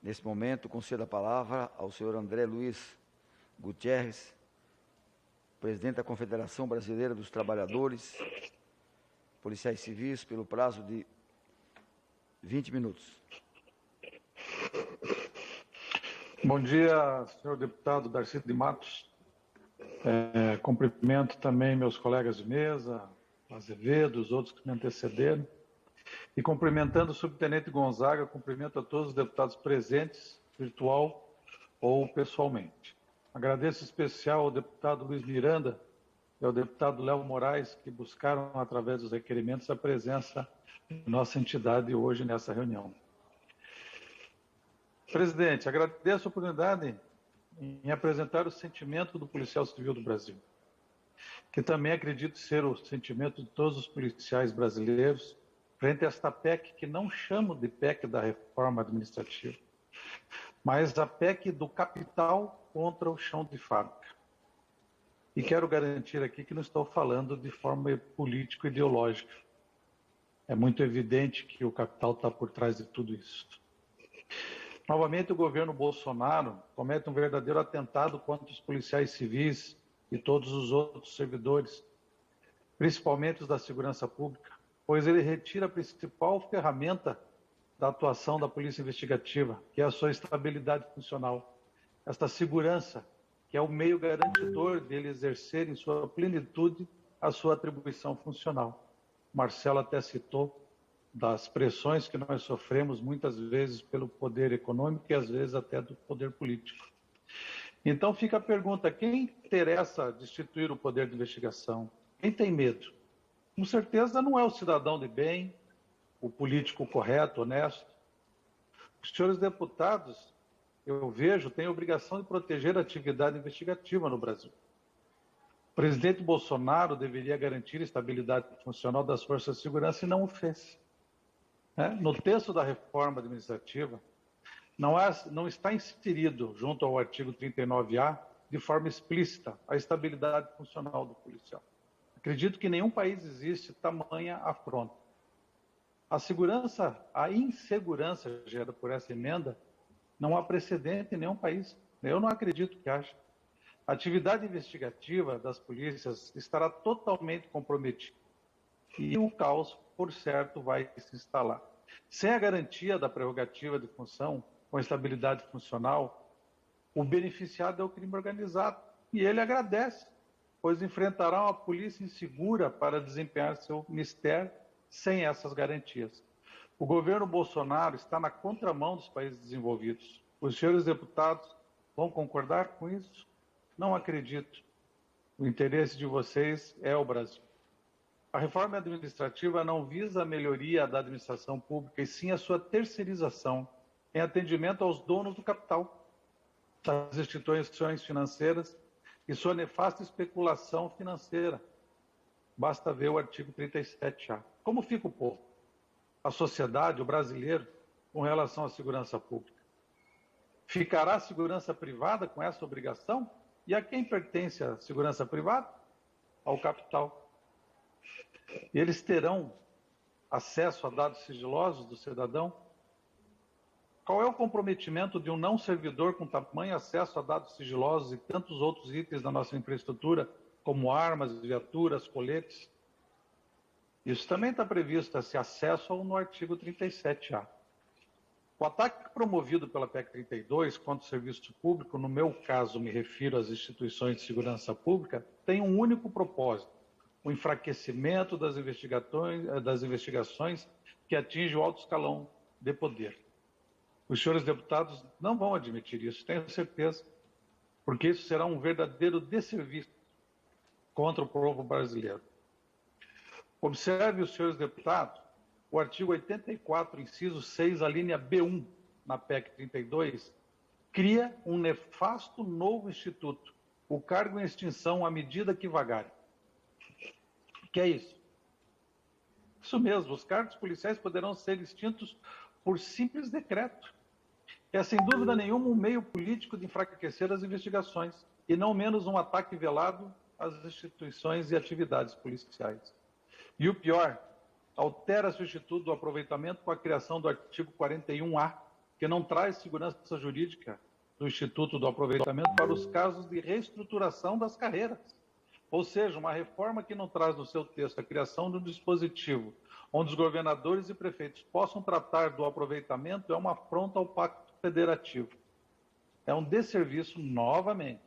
Nesse momento, concedo a palavra ao senhor André Luiz Gutierrez, presidente da Confederação Brasileira dos Trabalhadores Policiais Civis, pelo prazo de 20 minutos. Bom dia, senhor deputado Darcy de Matos. Cumprimento também meus colegas de mesa, Azevedo, os outros que me antecederam. E cumprimentando o subtenente Gonzaga, cumprimento a todos os deputados presentes, virtual ou pessoalmente. Agradeço em especial ao deputado Luiz Miranda e ao deputado Léo Moraes, que buscaram, através dos requerimentos, a presença de nossa entidade hoje nessa reunião. Presidente, agradeço a oportunidade em apresentar o sentimento do policial civil do Brasil, que também acredito ser o sentimento de todos os policiais brasileiros frente a esta PEC, que não chamo de PEC da reforma administrativa, mas a PEC do capital contra o chão de fábrica. E quero garantir aqui que não estou falando de forma político-ideológica. É muito evidente que o capital está por trás de tudo isso. Novamente, o governo Bolsonaro comete um verdadeiro atentado contra os policiais civis e todos os outros servidores, principalmente os da segurança pública, pois ele retira a principal ferramenta da atuação da polícia investigativa, que é a sua estabilidade funcional. Esta segurança, que é o meio garantidor dele exercer em sua plenitude a sua atribuição funcional. Marcelo até citou das pressões que nós sofremos muitas vezes pelo poder econômico e às vezes até do poder político. Então fica a pergunta, quem interessa destituir o poder de investigação? Quem tem medo? Com certeza não é o cidadão de bem, o político correto, honesto. Os senhores deputados, eu vejo, têm a obrigação de proteger a atividade investigativa no Brasil. O presidente Bolsonaro deveria garantir a estabilidade funcional das forças de segurança e não o fez. No texto da reforma administrativa, não está inserido, junto ao artigo 39A, de forma explícita, a estabilidade funcional do policial. Acredito que em nenhum país existe tamanha afronta. A insegurança gerada por essa emenda, não há precedente em nenhum país. Eu não acredito que haja. A atividade investigativa das polícias estará totalmente comprometida e o caos, por certo, vai se instalar. Sem a garantia da prerrogativa de função com estabilidade funcional, o beneficiado é o crime organizado e ele agradece, pois enfrentará uma polícia insegura para desempenhar seu mistério sem essas garantias. O governo Bolsonaro está na contramão dos países desenvolvidos. Os senhores deputados vão concordar com isso? Não acredito. O interesse de vocês é o Brasil. A reforma administrativa não visa a melhoria da administração pública, e sim a sua terceirização em atendimento aos donos do capital, das instituições financeiras e sua nefasta especulação financeira. Basta ver o artigo 37A. Como fica o povo, a sociedade, o brasileiro, com relação à segurança pública? Ficará a segurança privada com essa obrigação? E a quem pertence a segurança privada? Ao capital. E eles terão acesso a dados sigilosos do cidadão? Qual é o comprometimento de um não servidor com tamanho acesso a dados sigilosos e tantos outros itens da nossa infraestrutura, como armas, viaturas, coletes? Isso também está previsto, esse acesso no artigo 37A. O ataque promovido pela PEC 32 contra o serviço público, no meu caso me refiro às instituições de segurança pública, tem um único propósito: o enfraquecimento das investigações que atingem o alto escalão de poder. Os senhores deputados não vão admitir isso, tenho certeza, porque isso será um verdadeiro desserviço contra o povo brasileiro. Observe, os senhores deputados, o artigo 84, inciso 6, a linha B1, na PEC 32, cria um nefasto novo instituto, o cargo em extinção à medida que vagarem. O que é isso? Isso mesmo, os cargos policiais poderão ser extintos por simples decreto. É, sem dúvida nenhuma, um meio político de enfraquecer as investigações, e não menos um ataque velado às instituições e atividades policiais. E o pior, altera-se o Instituto do Aproveitamento com a criação do artigo 41A, que não traz segurança jurídica do Instituto do Aproveitamento para os casos de reestruturação das carreiras. Ou seja, uma reforma que não traz no seu texto a criação de um dispositivo onde os governadores e prefeitos possam tratar do aproveitamento é uma afronta ao Pacto Federativo. É um desserviço novamente.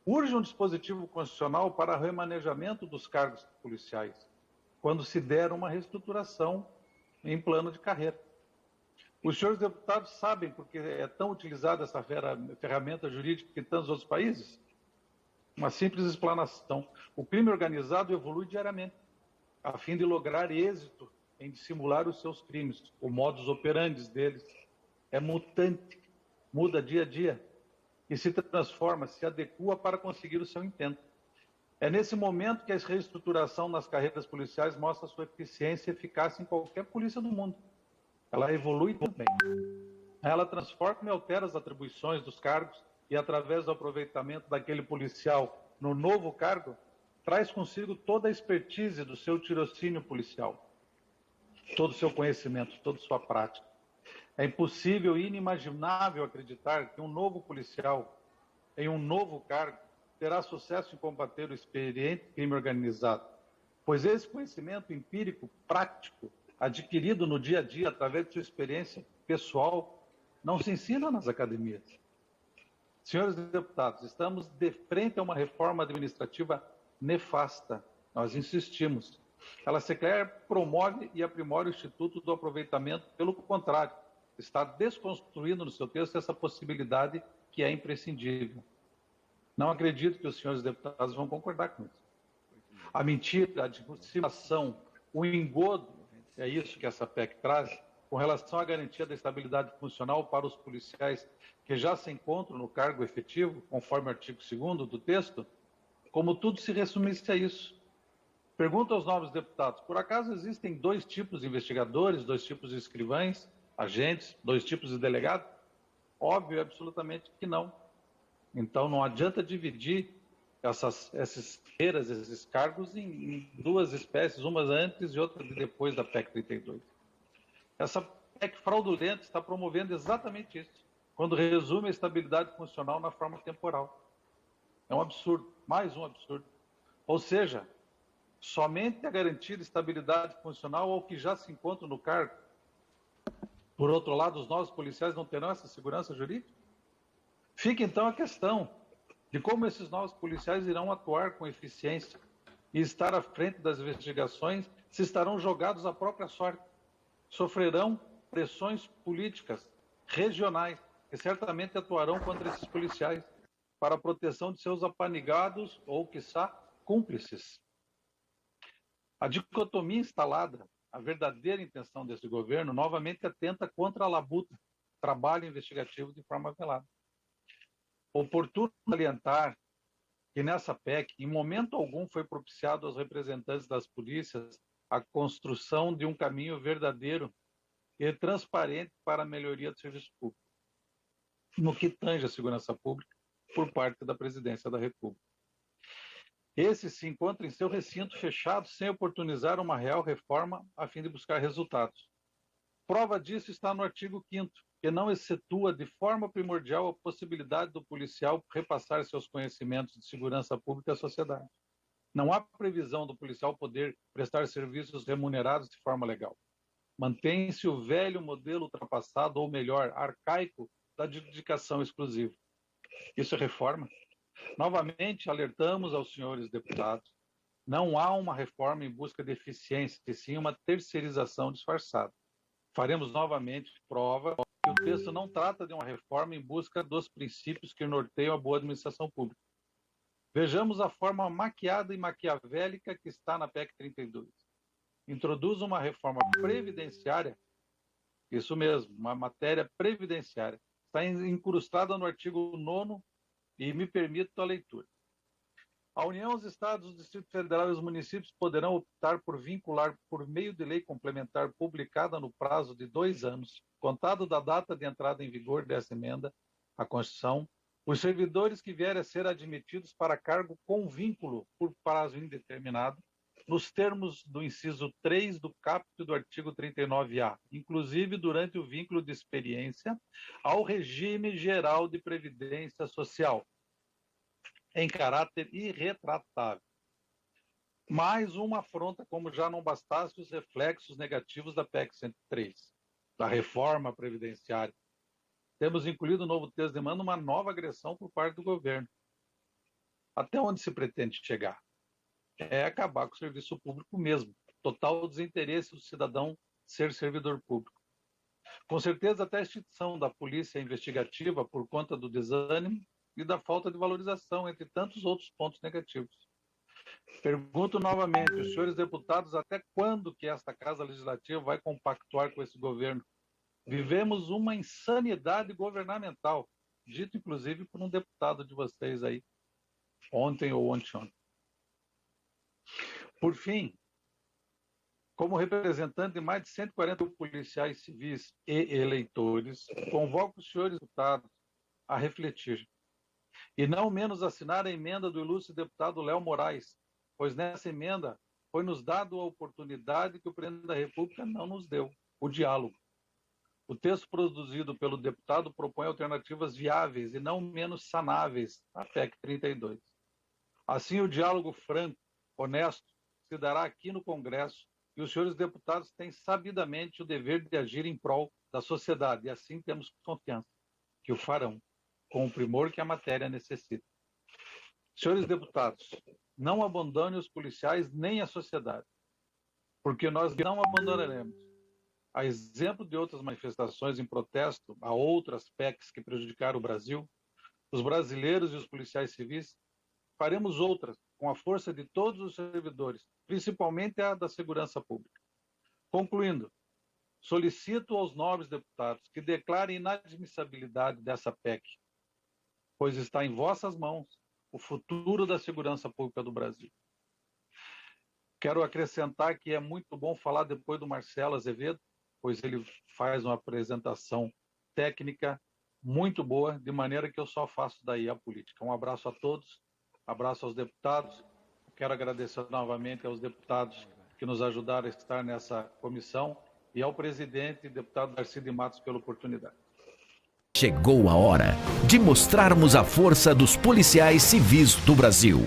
Urge um dispositivo constitucional para remanejamento dos cargos policiais, quando se der uma reestruturação em plano de carreira. Os senhores deputados sabem por que é tão utilizada essa ferramenta jurídica em tantos outros países? Uma simples explanação. O crime organizado evolui diariamente, a fim de lograr êxito em dissimular os seus crimes. O modus operandi deles é mutante, muda dia a dia e se transforma, se adequa para conseguir o seu intento. É nesse momento que a reestruturação nas carreiras policiais mostra sua eficiência e eficácia em qualquer polícia do mundo. Ela evolui também. Ela transforma e altera as atribuições dos cargos e, através do aproveitamento daquele policial no novo cargo, traz consigo toda a expertise do seu tirocínio policial, todo o seu conhecimento, toda a sua prática. É impossível e inimaginável acreditar que um novo policial, em um novo cargo, terá sucesso em combater o experiente crime organizado, pois esse conhecimento empírico, prático, adquirido no dia a dia através de sua experiência pessoal, não se ensina nas academias. Senhores deputados, estamos de frente a uma reforma administrativa nefasta. Nós insistimos. Ela sequer promove e aprimora o Instituto do Aproveitamento, pelo contrário, está desconstruindo no seu texto essa possibilidade que é imprescindível. Não acredito que os senhores deputados vão concordar com isso. A mentira, a dissimulação, o engodo, é isso que essa PEC traz, com relação à garantia da estabilidade funcional para os policiais que já se encontram no cargo efetivo, conforme o artigo 2º do texto, como tudo se resumisse a isso. Pergunto aos nobres deputados, por acaso existem dois tipos de investigadores, dois tipos de escrivães, agentes, dois tipos de delegados? Óbvio, absolutamente que não. Então não adianta dividir essas carreiras, esses cargos em duas espécies, umas antes e outras depois da PEC 32. Essa PEC fraudulenta está promovendo exatamente isso, quando resume a estabilidade funcional na forma temporal. É um absurdo, mais um absurdo. Ou seja, somente a garantida estabilidade funcional ao que já se encontra no cargo. Por outro lado, os novos policiais não terão essa segurança jurídica? Fica então a questão de como esses novos policiais irão atuar com eficiência e estar à frente das investigações, se estarão jogados à própria sorte. Sofrerão pressões políticas regionais que certamente atuarão contra esses policiais para a proteção de seus apanigados ou, quiçá, cúmplices. A dicotomia instalada, a verdadeira intenção desse governo, novamente atenta contra a labuta, trabalho investigativo de forma velada. Oportuno salientar que nessa PEC, em momento algum, foi propiciado aos representantes das polícias a construção de um caminho verdadeiro e transparente para a melhoria do serviço público, no que tange a segurança pública por parte da Presidência da República. Esse se encontra em seu recinto fechado, sem oportunizar uma real reforma a fim de buscar resultados. Prova disso está no artigo 5º, que não excetua de forma primordial a possibilidade do policial repassar seus conhecimentos de segurança pública à sociedade. Não há previsão do policial poder prestar serviços remunerados de forma legal. Mantém-se o velho modelo ultrapassado, ou melhor, arcaico, da dedicação exclusiva. Isso é reforma? Novamente, alertamos aos senhores deputados, não há uma reforma em busca de eficiência, e sim uma terceirização disfarçada. Faremos novamente prova que o texto não trata de uma reforma em busca dos princípios que norteiam a boa administração pública. Vejamos a forma maquiada e maquiavélica que está na PEC 32. Introduz uma reforma previdenciária, isso mesmo, uma matéria previdenciária, está incrustada no artigo 9º e me permito a leitura. A União, os Estados, o Distrito Federal e os municípios poderão optar por vincular, por meio de lei complementar publicada no prazo de 2 anos, contado da data de entrada em vigor dessa emenda à Constituição, os servidores que vierem a ser admitidos para cargo com vínculo por prazo indeterminado, nos termos do inciso 3 do caput do artigo 39A, inclusive durante o vínculo de experiência ao regime geral de previdência social, em caráter irretratável. Mais uma afronta, como já não bastasse os reflexos negativos da PEC 103, da reforma previdenciária. Temos incluído no novo texto de demanda uma nova agressão por parte do governo. Até onde se pretende chegar? É acabar com o serviço público mesmo, total desinteresse do cidadão ser servidor público. Com certeza, até a extinção da polícia investigativa por conta do desânimo e da falta de valorização, entre tantos outros pontos negativos. Pergunto novamente, os senhores deputados, até quando que esta Casa Legislativa vai compactuar com esse governo? Vivemos uma insanidade governamental, dito inclusive por um deputado de vocês aí, ontem ou anteontem. Por fim, como representante de mais de 140 policiais civis e eleitores, convoco os senhores deputados a refletir e não menos assinar a emenda do ilustre deputado Léo Moraes, pois nessa emenda foi-nos dado a oportunidade que o presidente da República não nos deu, o diálogo. O texto produzido pelo deputado propõe alternativas viáveis e não menos sanáveis à PEC 32. Assim, o diálogo franco, honesto, se dará aqui no Congresso e os senhores deputados têm sabidamente o dever de agir em prol da sociedade e assim temos confiança que o farão, com o primor que a matéria necessita. Senhores deputados, não abandonem os policiais nem a sociedade, porque nós não abandonaremos. A exemplo de outras manifestações em protesto a outras PECs que prejudicaram o Brasil, os brasileiros e os policiais civis, faremos outras com a força de todos os servidores, principalmente a da segurança pública. Concluindo, solicito aos nobres deputados que declarem inadmissibilidade dessa PEC, pois está em vossas mãos o futuro da segurança pública do Brasil. Quero acrescentar que é muito bom falar depois do Marcelo Azevedo, pois ele faz uma apresentação técnica muito boa, de maneira que eu só faço daí a política. Um abraço a todos, abraço aos deputados. Quero agradecer novamente aos deputados que nos ajudaram a estar nessa comissão e ao presidente, deputado Darcy de Matos, pela oportunidade. Chegou a hora de mostrarmos a força dos policiais civis do Brasil.